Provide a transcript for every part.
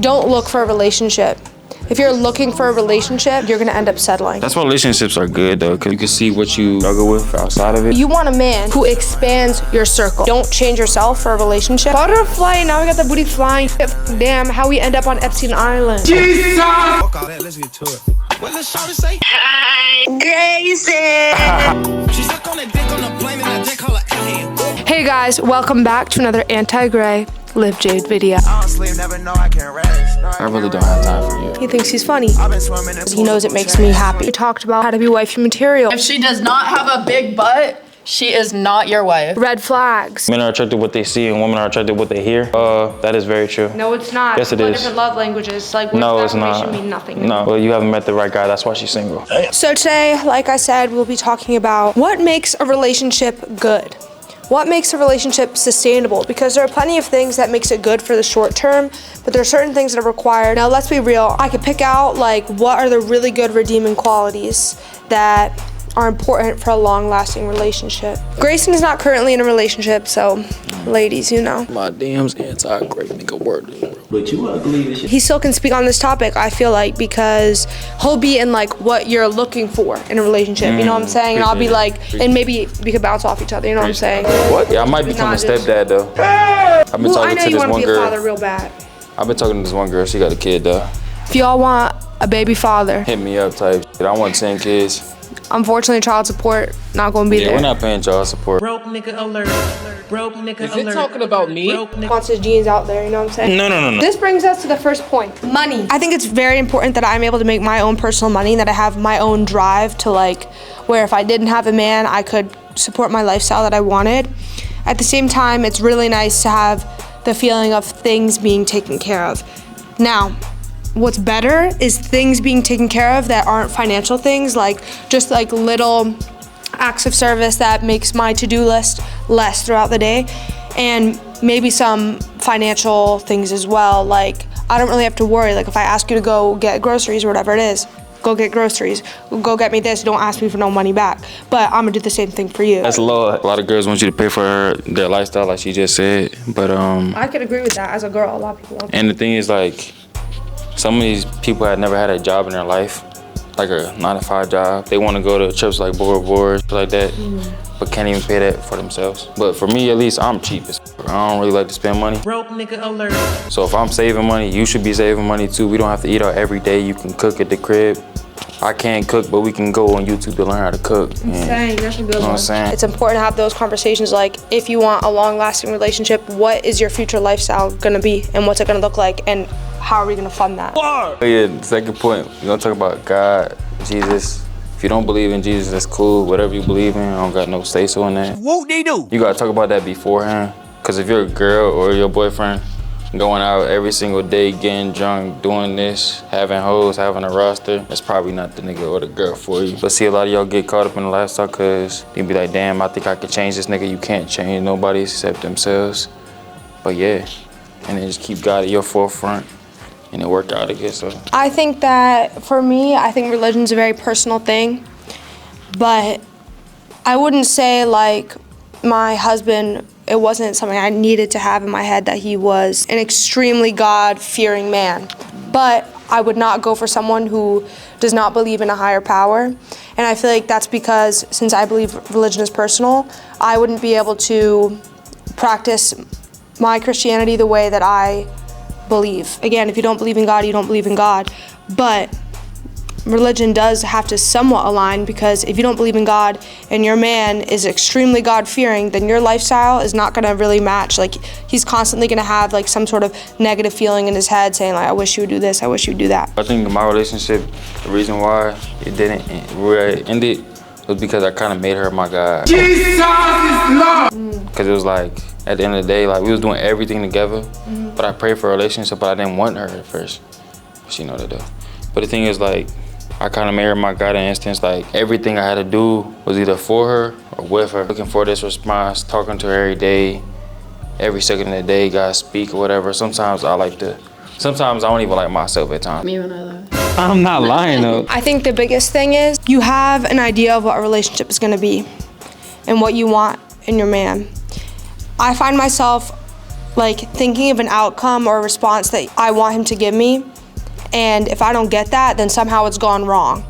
don't look for a relationship. If you're looking for a relationship, you're gonna end up settling. That's why relationships are good though, because you can see what you struggle with outside of it. You want a man who expands your circle. Don't change yourself for a relationship. Butterfly, now we got the booty flying. Damn, how we end up on Epstein Island. Jesus! Fuck all that, let's get to it. What does Shawty say? Hi, Gracie! She's stuck on that dick on the plane and I just call her alien. Hey guys, welcome back to another Anti-Gray Liv Jade video. I don't sleep, never know I can rest. I really don't have time for you. He thinks he's funny. I've been swimming in He knows it makes me happy. We talked about how to be wifey material. If she does not have a big butt, she is not your wife. Red flags. Men are attracted to what they see and women are attracted to what they hear. That is very true. No, it's not. Yes, it People have is. different love languages. Like, words No, of it's not. affirmation mean nothing. No, well, you haven't met the right guy. That's why she's single. So today, like I said, we'll be talking about what makes a relationship good. What makes a relationship sustainable? Because there are plenty of things that makes it good for the short term, but there are certain things that are required. Now, let's be real. I could pick out like what are the really good redeeming qualities that are important for a long-lasting relationship. Grayson is not currently in a relationship, so ladies, you know. My DM's anti-great nigga word. But you ugly as shit. He still can speak on this topic, I feel like, because he'll be in like what you're looking for in a relationship, you know what I'm saying? And I'll be like, and maybe we could bounce off each other, you know what I'm saying? What? Yeah, I might become a Not just- stepdad though. I've been Well, I talking know to you this want to one be a father girl. real bad. I've been talking to this one girl. She got a kid though. If y'all want a baby father, Hit me up type shit. I want 10 kids. unfortunately child support not gonna be Yeah, there. we're not paying child support. Broke nigga alert. Broke nigga Is alert. it talking about me? Broke nigga. Wants his genes out there, you know what I'm saying? No. This brings us to the first point, money. I think it's very important that I'm able to make my own personal money, that I have my own drive to like, where if I didn't have a man, I could support my lifestyle that I wanted. At the same time, it's really nice to have the feeling of things being taken care of. Now, what's better is things being taken care of that aren't financial things, like just like little acts of service that makes my to-do list less throughout the day, and maybe some financial things as well. Like, I don't really have to worry. Like, if I ask you to go get groceries or whatever it is, go get groceries, go get me this, don't ask me for no money back. But I'm gonna do the same thing for you. That's low. A lot of girls want you to pay for their lifestyle, like she just said. But I could agree with that. As a girl, a lot of people want that. and the thing is, like, some of these people had never had a job in their life, like a 9-to-5 job. They want to go to trips like Bora Bora, shit like that, but can't even pay that for themselves. But for me, at least, I'm cheap as fuck. I don't really like to spend money. Broke nigga alert. So if I'm saving money, you should be saving money too. We don't have to eat out every day. You can cook at the crib. I can't cook, but we can go on YouTube to learn how to cook. Dang, that's a good You know what one. I'm saying? It's important to have those conversations, like, if you want a long-lasting relationship, what is your future lifestyle gonna be, and what's it gonna look like, and how are we gonna fund that? Oh yeah, the second point, we're gonna talk about God, Jesus. If you don't believe in Jesus, that's cool. Whatever you believe in, I don't got no say-so in that. Whoop-de-doo. You gotta talk about that beforehand. Cause if you're a girl or your boyfriend going out every single day, getting drunk, doing this, having hoes, having a roster, that's probably not the nigga or the girl for you. But see, a lot of y'all get caught up in the lifestyle cause you be like, damn, I think I could change this nigga. You can't change nobody except themselves. But yeah, and then just keep God at your forefront and it work out, I guess. So. I think that, for me, I think religion's a very personal thing, but I wouldn't say, like, my husband, it wasn't something I needed to have in my head that he was an extremely God-fearing man. But I would not go for someone who does not believe in a higher power. And I feel like that's because, since I believe religion is personal, I wouldn't be able to practice my Christianity the way that I believe. Again, if you don't believe in God, you don't believe in God. But religion does have to somewhat align, because if you don't believe in God and your man is extremely God-fearing, then your lifestyle is not gonna really match. Like, he's constantly gonna have like some sort of negative feeling in his head saying like, I wish you would do this, I wish you would do that. I think my relationship, the reason why it didn't where it ended was because I kind of made her my God. Jesus is Lord. Because it was like, at the end of the day, like, we was doing everything together, but I prayed for a relationship, but I didn't want her at first. She know that though. But the thing is, like, I kind of made her my God in instance. Like, everything I had to do was either for her or with her. Looking for this response, talking to her every day, every second of the day, God speak or whatever. Sometimes I don't even like myself at times. Me when I love. I'm not lying though. I think the biggest thing is you have an idea of what a relationship is gonna be and what you want in your man. I find myself like thinking of an outcome or a response that I want him to give me. And if I don't get that, then somehow it's gone wrong.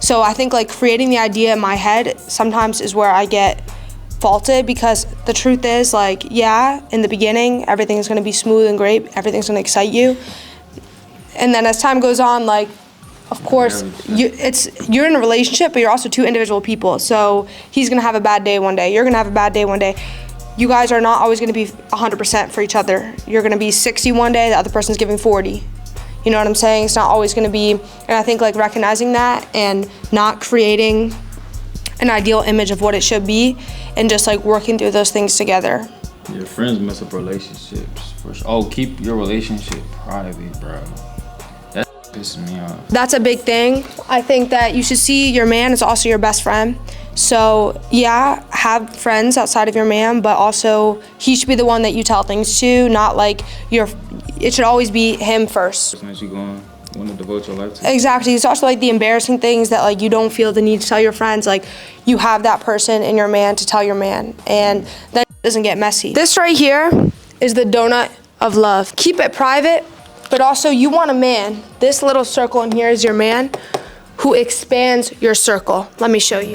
So I think like creating the idea in my head sometimes is where I get faulted, because the truth is, like, yeah, in the beginning, everything's gonna be smooth and great, everything's gonna excite you. And then as time goes on, like, of course, you're in a relationship, but you're also two individual people. So he's gonna have a bad day one day, you're gonna have a bad day one day. You guys are not always gonna be 100% for each other. You're gonna be 60 one day, the other person's giving 40. You know what I'm saying? It's not always gonna be, and I think like recognizing that and not creating an ideal image of what it should be, and just like working through those things together. Your friends mess up relationships. Oh, keep your relationship private, bro. That pisses me off. That's a big thing. I think that you should see your man as also your best friend. So yeah, have friends outside of your man, but also he should be the one that you tell things to, not like it should always be him first. Person that you want to devote your life to. Exactly. It's also like the embarrassing things that like you don't feel the need to tell your friends. Like you have that person in your man to tell your man, and that doesn't get messy. This right here is the donut of love. Keep it private, but also you want a man. This little circle in here is your man who expands your circle. Let me show you.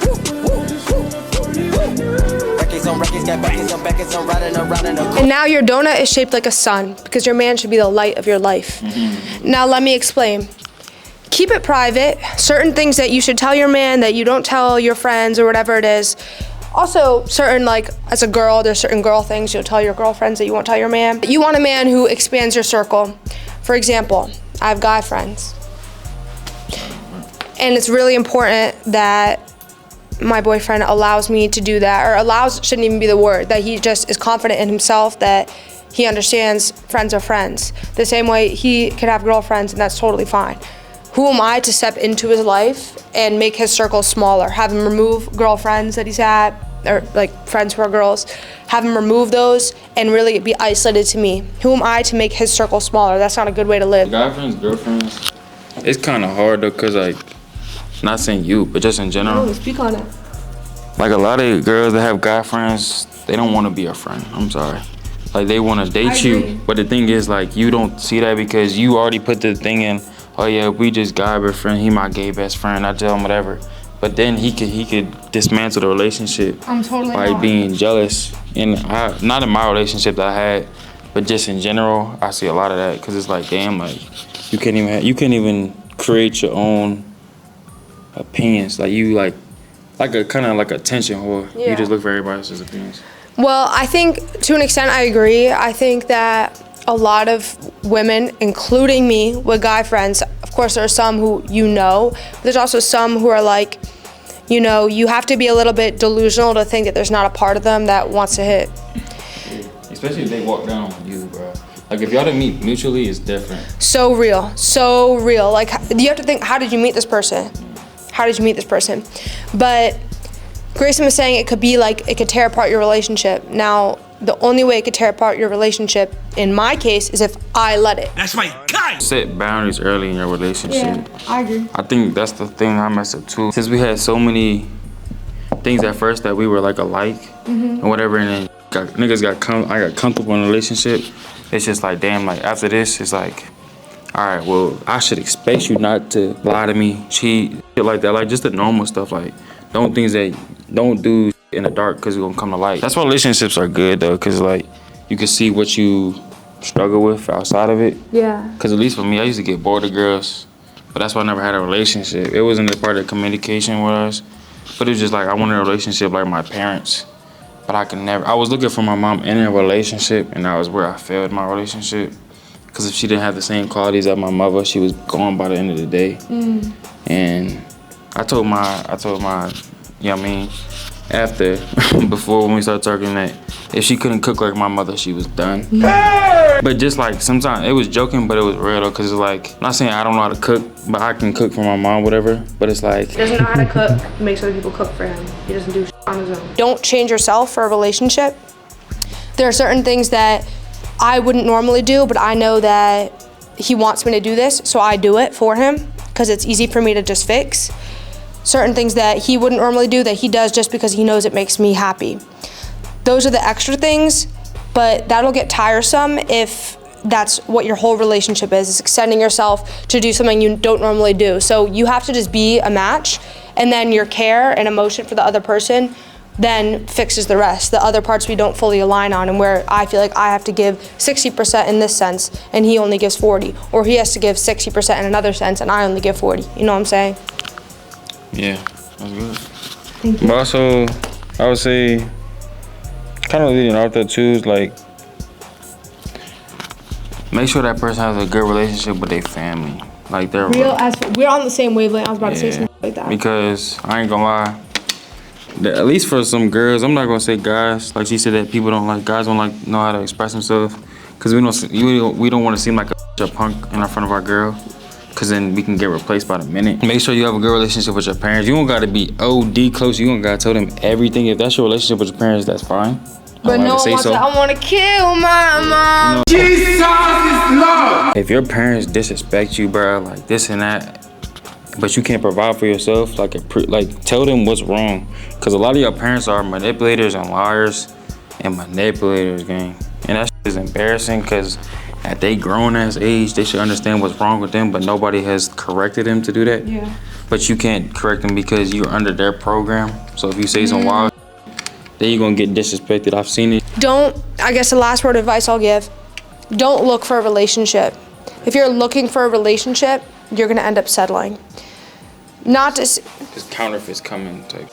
And now your donut is shaped like a sun, because your man should be the light of your life. Now let me explain. Keep it private. Certain things that you should tell your man that you don't tell your friends or whatever it is. Also, certain, like, as a girl, there's certain girl things you'll tell your girlfriends that you won't tell your man. You want a man who expands your circle. For example, I have guy friends. And it's really important that my boyfriend allows me to do that, or allows shouldn't even be the word, that he just is confident in himself, that he understands friends are friends. The same way he could have girlfriends, and that's totally fine. Who am I to step into his life and make his circle smaller, have him remove girlfriends that he's had, or like friends who are girls, have him remove those and really be isolated to me? Who am I to make his circle smaller? That's not a good way to live. Guy friends, girlfriends, it's kind of hard though, cause like, not saying you, but just in general. Oh, speak on it. Like a lot of girls that have guy friends, they don't want to be a friend. I'm sorry. Like they want to date you, but the thing is, like, you don't see that because you already put the thing in. Oh yeah, we just guy best friend. He my gay best friend. I tell him whatever, but then he could dismantle the relationship by being jealous. And not in my relationship that I had, but just in general, I see a lot of that, because it's like, damn, like you can't even create your own opinions. Like you like a kind of like a attention whore. Yeah. You just look for everybody else's opinions. Well, I think to an extent I agree. I think that a lot of women, including me, with guy friends, of course there are some who you know, but there's also some who are like, you know, you have to be a little bit delusional to think that there's not a part of them that wants to hit. Yeah. Especially if they walk down on you, bro. Like if y'all didn't meet mutually, it's different. So real, so real. Like you have to think, how did you meet this person? How did you meet this person? But Grayson was saying it could be like, it could tear apart your relationship. Now, the only way it could tear apart your relationship, in my case, is if I let it. That's my guy. Set boundaries early in your relationship. Yeah, I agree. I think that's the thing I messed up too. Since we had so many things at first that we were like alike and whatever, and then I got comfortable in a relationship. It's just like, damn, like after this, it's like, all right, well, I should expect you not to lie to me, cheat, shit like that. Like just the normal stuff, like don't do in the dark, because it's gonna come to light. That's why relationships are good though, because like you can see what you struggle with outside of it. Yeah. Because at least for me, I used to get bored of girls, but that's why I never had a relationship. It wasn't a part of communication with us, but it was just like I wanted a relationship like my parents, but I was looking for my mom in a relationship, and that was where I failed my relationship. Because if she didn't have the same qualities as my mother, she was gone by the end of the day. And I told my, you know what I mean, before when we started talking, that if she couldn't cook like my mother, she was done. But just like sometimes, it was joking, but it was real though, because it's like, I'm not saying I don't know how to cook, but I can cook for my mom, whatever, but it's like. He doesn't know how to cook, he makes other people cook for him. He doesn't do shit on his own. Don't change yourself for a relationship. There are certain things that I wouldn't normally do, but I know that he wants me to do this, so I do it for him, because it's easy for me to just fix. Certain things that he wouldn't normally do that he does just because he knows it makes me happy. Those are the extra things but that'll get tiresome if that's what your whole relationship is extending yourself to do something you don't normally do. So you have to just be a match, and then your care and emotion for the other person then fixes the rest. The other parts we don't fully align on, and where I feel like I have to give 60% in this sense and he only gives 40, or he has to give 60% in another sense and I only give 40. You know what I'm saying? Yeah, that's good. Thank you. But also, I would say, kind of leading off that too, is like, Make sure that person has a good relationship with their family. Like they're We're on the same wavelength. I was about to say Yeah. something like that. Because I ain't gonna lie, at least for some girls, I'm not gonna say guys. Like she said that people don't like guys don't like know how to express themselves. Cause we don't want to seem like a punk in front of our girl. Cause then we can get replaced by the minute. Make sure you have a good relationship with your parents. You don't gotta be OD close. You don't gotta tell them everything. If that's your relationship with your parents, that's fine. But no one wants to, I want to kill my mom. If your parents disrespect you, bro, like this and that, but you can't provide for yourself, like tell them what's wrong. Cause a lot of your parents are manipulators and liars and manipulators, gang. And that shit is embarrassing, cause at they grown ass age, they should understand what's wrong with them, but nobody has corrected them to do that. Yeah. But you can't correct them because you're under their program. So if you say some wild, then you're gonna get disrespected. I've seen it. I guess the last word of advice I'll give, don't look for a relationship. If you're looking for a relationship, you're gonna end up settling. Not to, Cause counterfeits coming to.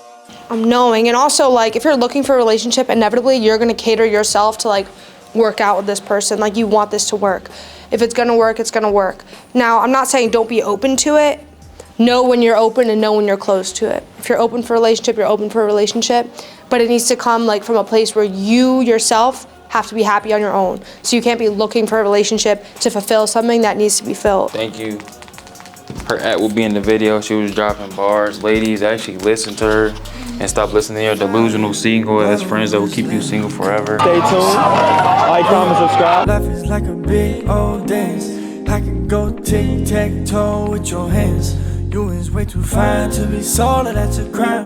I'm knowing, and also like if you're looking for a relationship, inevitably you're gonna cater yourself to like work out with this person. Like you want this to work. If it's gonna work, it's gonna work. Now, I'm not saying don't be open to it. Know when you're open and know when you're closed to it. If you're open for a relationship, you're open for a relationship, but it needs to come like from a place where you yourself have to be happy on your own. So you can't be looking for a relationship to fulfill something that needs to be filled. Thank you. Her at will be in the video. She was dropping bars. Ladies, actually listen to her and stop listening to your delusional single as friends that will keep you single forever. Stay tuned. Like, comment, subscribe. Life is like a big old dance. I can go tic-tac-toe with your hands. You is way too fine to be solid, that's a crime.